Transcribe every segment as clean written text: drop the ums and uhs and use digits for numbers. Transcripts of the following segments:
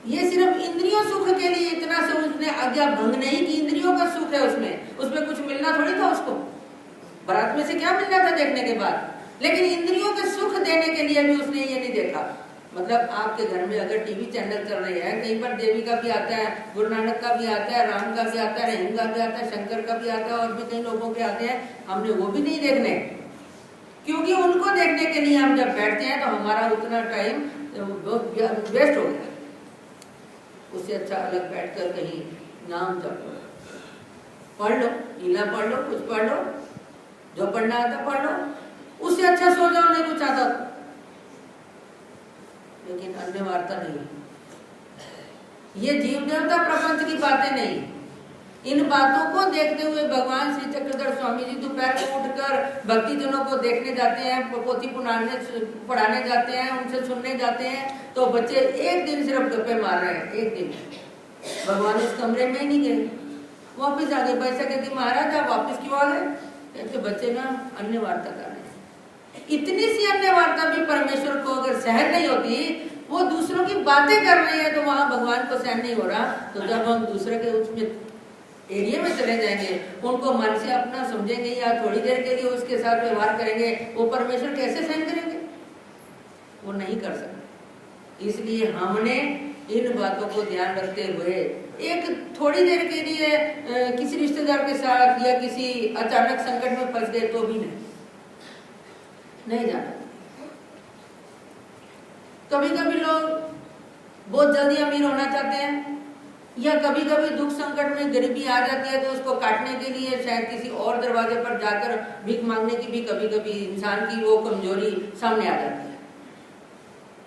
ये सिर्फ इंद्रियों सुख के लिए इतना से उसने आज्ञा भंग नहीं की, इंद्रियों का सुख है उसमें कुछ मिलना थोड़ी था उसको, बारात में से क्या मिलना था देखने के बाद, लेकिन इंद्रियों के सुख देने के लिए भी उसने ये नहीं देखा। मतलब आपके घर में अगर टीवी चैनल चल रहे हैं, कई बार देवी का भी आता है, गुरु नानक का भी आता है, राम का भी आता है, रहीम का भी आता है, शंकर का भी आता है, और भी कई लोगों के आते हैं, हमने वो भी नहीं देखने, क्योंकि उनको देखने के लिए हम जब बैठते हैं तो हमारा उतना टाइम वेस्ट हो गया। उससे अच्छा अलग बैठकर कहीं नाम जप पढ़ लो, लीला पढ़ लो, कुछ पढ़ लो, जो पढ़ना आता पढ़ लो, उससे अच्छा सो जाओ, नहीं कुछ आता। लेकिन अन्य वार्ता नहीं, ये जीव देवता प्रपंच की बातें नहीं। इन बातों को देखते हुए भगवान श्री चक्रधर स्वामी जी दोपहर को उठकर भक्तिजनों को देखने जाते हैं, पोथी पढ़ाने जाते हैं, उनसे सुनने जाते हैं, तो बच्चे एक दिन सिर्फ गप्पे मार रहे हैं, एक दिन भगवान उस कमरे में ही नहीं गए, वापिस आ गए। पैसा कहती महाराज आप वापिस क्यों आ गए? कहते बच्चे ना अन्य वार्ता कर रहे हैं। इतनी सी अन्य वार्ता भी परमेश्वर को अगर सहन नहीं होती, वो दूसरों की बातें कर रहे हैं, तो वहां भगवान को सहन नहीं हो रहा। तो जब हम दूसरे के उसमें एरिया में चले जाएंगे, उनको मन से अपना समझेंगे या थोड़ी देर के लिए उसके साथ व्यवहार करेंगे, वो परमेश्वर कैसे सहन करेंगे? वो नहीं कर सकते। इसलिए हमने इन बातों को ध्यान रखते हुए एक थोड़ी देर के लिए किसी रिश्तेदार के साथ या किसी अचानक संकट में फंस गए तो भी नहीं जाना। कभी कभी लोग बहुत जल्दी अमीर होना चाहते हैं, या कभी कभी दुख संकट में गरीबी आ जाती है, तो उसको काटने के लिए शायद किसी और दरवाजे पर जाकर भीख मांगने की भी कभी कभी इंसान की वो कमजोरी सामने आ जाती है।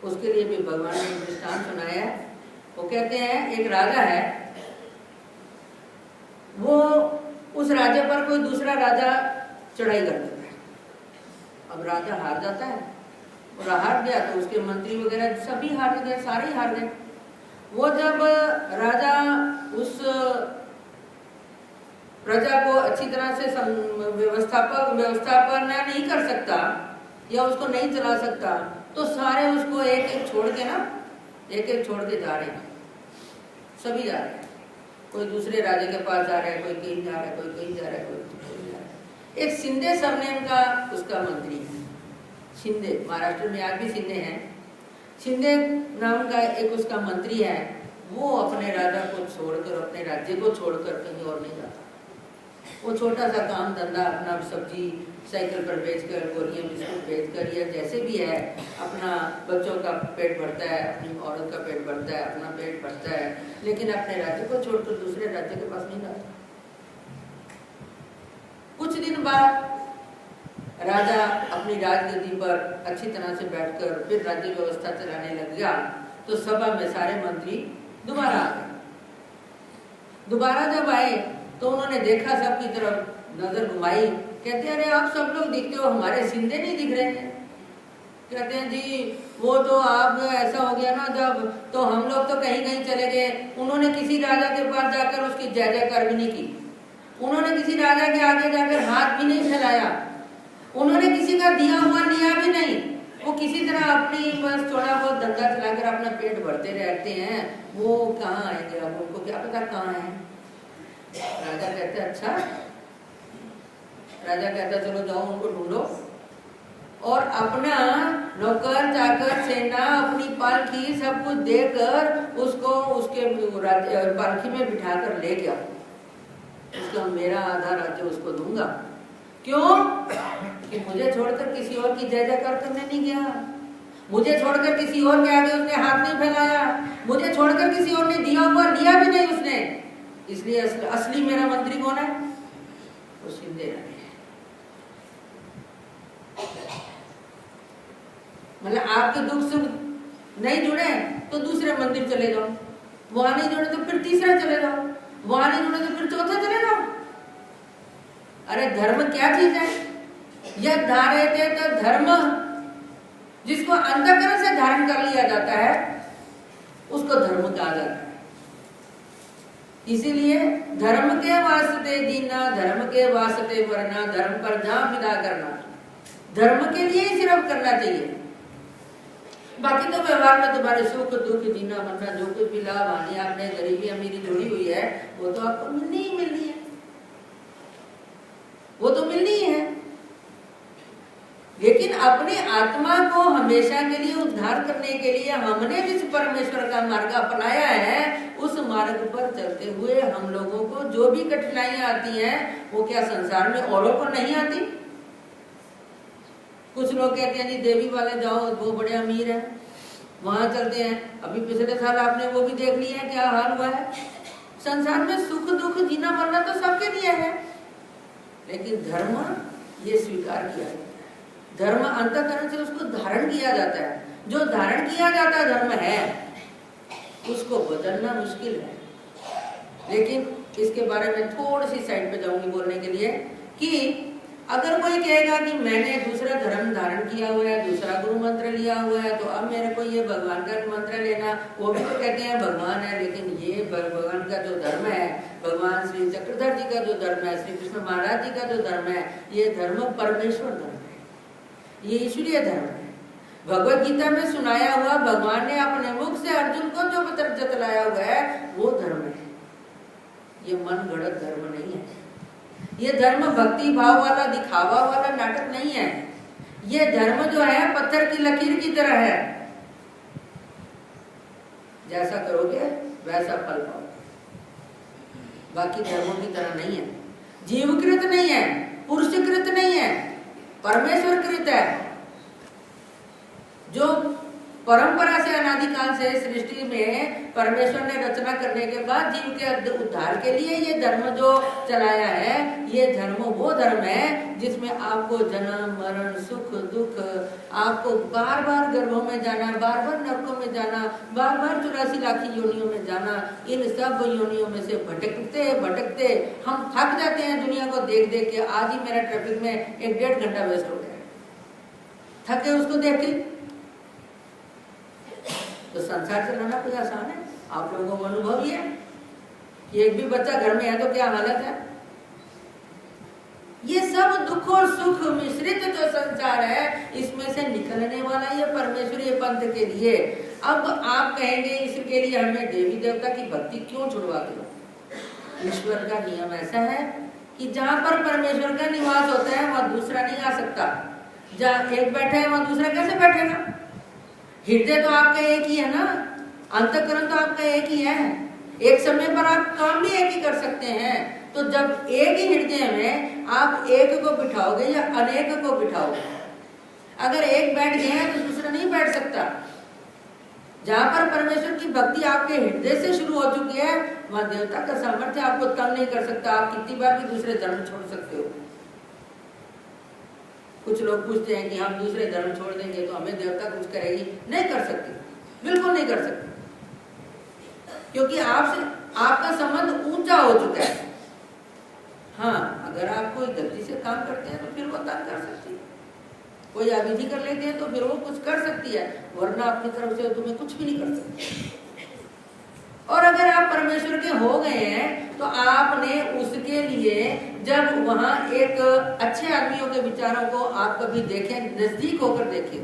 उसके लिए भी भगवान ने दृष्टांत सुनाया है। वो कहते हैं एक राजा है, वो उस राजा पर कोई दूसरा राजा चढ़ाई कर देता है। अब राजा हार जाता है, और हार गया तो उसके मंत्री वगैरह सभी हार गए, सारे ही हार गए। वो जब राजा उस प्रजा को अच्छी तरह से व्यवस्थापन नहीं कर सकता या उसको नहीं चला सकता, तो सारे उसको एक एक छोड़ के जा रहे हैं, सभी जा रहे हैं। कोई दूसरे राजा के पास जा रहा है, कोई कहीं जा रहा है, कोई कहीं जा रहा है, कोई कहीं जा रहा है। एक शिंदे सरनेम का उसका मंत्री है, शिंदे, महाराष्ट्र में आज भी शिंदे हैं। शिंदे नाम का एक उसका मंत्री है, वो अपने राजा को छोड़कर, अपने राज्य को छोड़कर कहीं और नहीं जाता। वो छोटा सा काम धंधा अपना सब्जी साइकिल पर बेचकर, गोलियां बिस्कुट बेचकर, या जैसे भी है अपना बच्चों का पेट भरता है, अपनी औरत का पेट भरता है, अपना पेट भरता है, लेकिन अपने राज्य को छोड़कर दूसरे राज्य के पास नहीं जाता। कुछ दिन बाद राजा अपनी राजगद्दी पर अच्छी तरह से बैठकर फिर राज्य व्यवस्था चलाने लग गया, तो सभा में सारे मंत्री दोबारा आ गए। दोबारा जब आए तो उन्होंने देखा, सबकी तरफ नजर घुमाई, कहते हैं अरे आप सब लोग दिखते हो, हमारे शिंदे नहीं दिख रहे हैं। कहते हैं जी वो तो आप ऐसा हो गया ना, जब तो हम लोग तो कहीं कहीं चले गए, उन्होंने किसी राजा के पास जाकर उसकी जय जयकार भी नहीं की, उन्होंने किसी राजा के आगे जाकर हाथ भी नहीं फैलाया, उन्होंने किसी का दिया हुआ लिया भी नहीं, वो किसी तरह अपनी बस थोड़ा बहुत धंधा चलाकर अपना पेट भरते रहते हैं। वो कहाँ आएंगे, अब उनको क्या पता कहाँ है। राजा कहते अच्छा, राजा कहता चलो जाओ उनको ढूंढो, और अपना नौकर चाकर सेना अपनी पालकी सब कुछ देकर उसको उसके पालकी में बिठाकर ले गया। उसका मेरा आधा राज्य उसको दूंगा। क्यों? कि मुझे छोड़कर किसी और की जय जयकार करने नहीं गया, मुझे छोड़कर किसी और के आगे उसने हाथ नहीं फैलाया, मुझे छोड़कर किसी और ने दिया हुआ लिया भी नहीं उसने। इसलिए असली मेरा मंत्री कौन है? वो शिंदे है। मतलब आपके दुख सुख नहीं जुड़े तो दूसरे मंदिर चले जाओ, वहां नहीं जुड़े तो फिर तीसरा चले जाओ, वहां नहीं जुड़े तो फिर चौथा चले जाओ। अरे धर्म क्या चीज है? यह धारयते तो धर्म, जिसको अंतःकरण से धारण कर लिया जाता है उसको धर्म कहा जाता है। इसीलिए धर्म के वास्ते जीना, धर्म के वास्ते मरना, धर्म पर जान फिदा करना, धर्म के लिए ही सिर्फ करना चाहिए। बाकी तो व्यवहार में तुम्हारे सुख दुख जीना मरना जो कुछ भी लाभ हानि आपने गरीबी अमीरी जुड़ी हुई है वो तो आपको मिलनी ही मिलनी है, वो तो मिलनी ही है। लेकिन अपनी आत्मा को हमेशा के लिए उद्धार करने के लिए हमने जिस परमेश्वर का मार्ग अपनाया है उस मार्ग पर चलते हुए हम लोगों को जो भी कठिनाइयां आती हैं वो क्या संसार में औरों को नहीं आती? कुछ लोग कहते हैं जी देवी वाले जाओ वो बड़े अमीर हैं वहां चलते हैं। अभी पिछले साल आपने वो भी देख लिया है क्या हाल हुआ है। संसार में सुख दुख जीना मरना तो सबके लिए है, लेकिन धर्म ये स्वीकार किया जाता है। धर्म अंतःकरण से उसको धारण किया जाता है। जो धारण किया जाता है धर्म है उसको बदलना मुश्किल है। लेकिन इसके बारे में थोड़ी सी साइड पे जाऊंगी बोलने के लिए कि अगर कोई कहेगा कि मैंने दूसरा धर्म धारण किया हुआ है, दूसरा गुरु मंत्र लिया हुआ है, तो अब मेरे को ये भगवान का मंत्र लेना, वो भी तो कहते हैं भगवान है, लेकिन ये भगवान का जो धर्म है, भगवान श्री चक्रधर जी का जो धर्म है, श्री कृष्ण महाराज जी का जो धर्म है, ये धर्म परमेश्वर धर्म है, ये ईश्वरीय धर्म है। भगवत गीता में सुनाया हुआ भगवान ने अपने मुख से अर्जुन को जो जतलाया हुआ है वो धर्म है। ये मन गढ़ंत धर्म नहीं है। ये धर्म भक्ति भाव वाला दिखावा वाला नाटक नहीं है। ये धर्म जो है पत्थर की लकीर की तरह है, जैसा करोगे वैसा फल पाओगे। बाकी धर्मों की तरह नहीं है। जीवकृत नहीं है, पुरुषकृत नहीं है, परमेश्वर कृत है। जो परंपरा से अनादिकाल से सृष्टि में परमेश्वर ने रचना करने के बाद जीव के उद्धार के लिए ये धर्म जो चलाया है, ये धर्म वो धर्म है जिसमें आपको जन्म मरण सुख दुख, आपको बार बार गर्भों में जाना, बार बार नरकों में जाना, बार बार 84 लाख योनियों में जाना, इन सब योनियों में से भटकते भटकते हम थक जाते हैं दुनिया को देख देख के। आज ही मेरा ट्रैफिक में 1-1.5 घंटा वेस्ट हो गया, थक गए उसको देख के। तो संसार चलाना कोई आसान है? आप लोगों को अनुभव ही है कि एक भी बच्चा घर में है तो क्या हालत है। ये सब दुख और सुख मिश्रित जो संसार है इसमें से निकलने वाला ये परमेश्वरीय पंथ के लिए। अब आप कहेंगे इसके लिए हमें देवी देवता की भक्ति क्यों छुड़वाते हो? ईश्वर का नियम ऐसा है कि जहां पर परमेश्वर का निवास होता है वहां दूसरा नहीं आ सकता। जहां एक बैठा है वहां दूसरा कैसे बैठेगा? हृदय तो आपका एक ही है ना, अंतःकरण तो आपका एक ही है। एक समय पर आप काम भी एक ही कर सकते हैं। तो जब एक ही हृदय में आप एक को बिठाओगे या अनेक को बिठाओगे, अगर एक बैठ गया है तो दूसरा नहीं बैठ सकता। जहां पर परमेश्वर की भक्ति आपके हृदय से शुरू हो चुकी है वहां देवता का सामर्थ्य आपको तंग नहीं कर सकता। आप कितनी बार भी दूसरे धर्म छोड़ सकते हो। कुछ लोग पूछते हैं कि हम दूसरे धर्म छोड़ देंगे तो हमें देवता कुछ करेगी? नहीं कर सकती, बिल्कुल नहीं कर सकती, क्योंकि आपसे आपका संबंध ऊंचा हो चुका है। हाँ, अगर आप कोई गलती से काम करते हैं तो फिर वो तंग कर सकती है, कोई अविधि कर लेते हैं तो फिर वो कुछ कर सकती है, वरना अपनी तरफ से तुम्हें कुछ भी नहीं कर सकती। और अगर आप परमेश्वर के हो गए हैं तो आपने उसके लिए जब वहां एक अच्छे आदमियों के विचारों को आप कभी देखें, नजदीक होकर देखें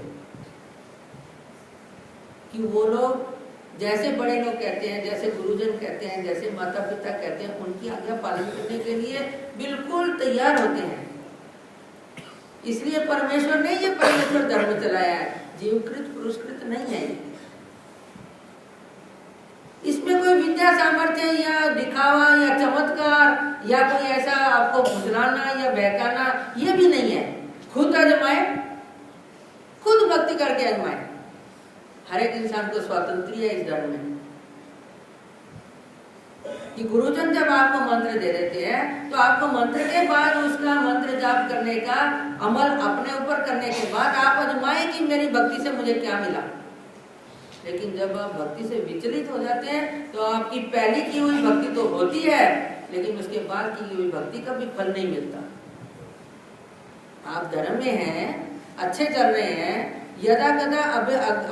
कि वो लोग जैसे बड़े लोग कहते हैं, जैसे गुरुजन कहते हैं, जैसे माता पिता कहते हैं, उनकी आज्ञा पालन करने के लिए बिल्कुल तैयार होते हैं। इसलिए परमेश्वर ने ये परमेश्वर धर्म चलाया है, जीवकृत पुरुषकृत नहीं है। इसमें कोई विद्या सामर्थ्य या दिखावा या चमत्कार या कोई ऐसा आपको फुसलाना या बहकाना ये भी नहीं है। खुद आजमाए, खुद भक्ति करके आजमाए। हर एक इंसान को स्वातंत्र्य है इस धर्म में कि गुरुजन जब आपको मंत्र दे देते हैं तो आपको मंत्र के बाद उसका मंत्र जाप करने का अमल अपने ऊपर करने के बाद आप आजमाए कि मेरी भक्ति से मुझे क्या मिला। लेकिन जब आप भक्ति से विचलित हो जाते हैं तो आपकी पहली की हुई भक्ति तो होती है, लेकिन उसके बाद की हुई भक्ति का भी फल नहीं मिलता। आप धर्म में हैं, अच्छे चल रहे हैं, यदा कदा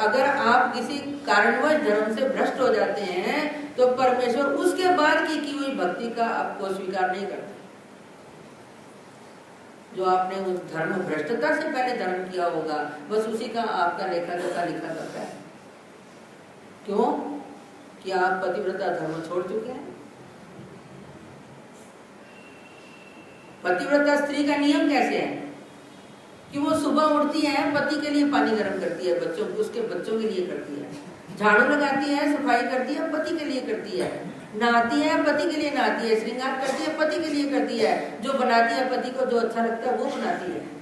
अगर आप किसी कारणवश धर्म से भ्रष्ट हो जाते हैं तो परमेश्वर उसके बाद की हुई भक्ति का आपको स्वीकार नहीं करता। जो आपने उस धर्म भ्रष्टता से पहले धर्म किया होगा बस उसी का आपका लेखा जोखा लिखा करता है। क्यों? कि आप पतिव्रता धर्म छोड़ चुके हैं। पतिव्रता स्त्री का नियम कैसे है कि वो सुबह उठती है, पति के लिए पानी गर्म करती है, उसके बच्चों के लिए करती है, झाड़ू लगाती है, सफाई करती है, पति के लिए करती है, नहाती है, पति के लिए नहाती है, श्रृंगार करती है, पति के लिए करती है, जो बनाती है पति को जो अच्छा लगता है वो बनाती है।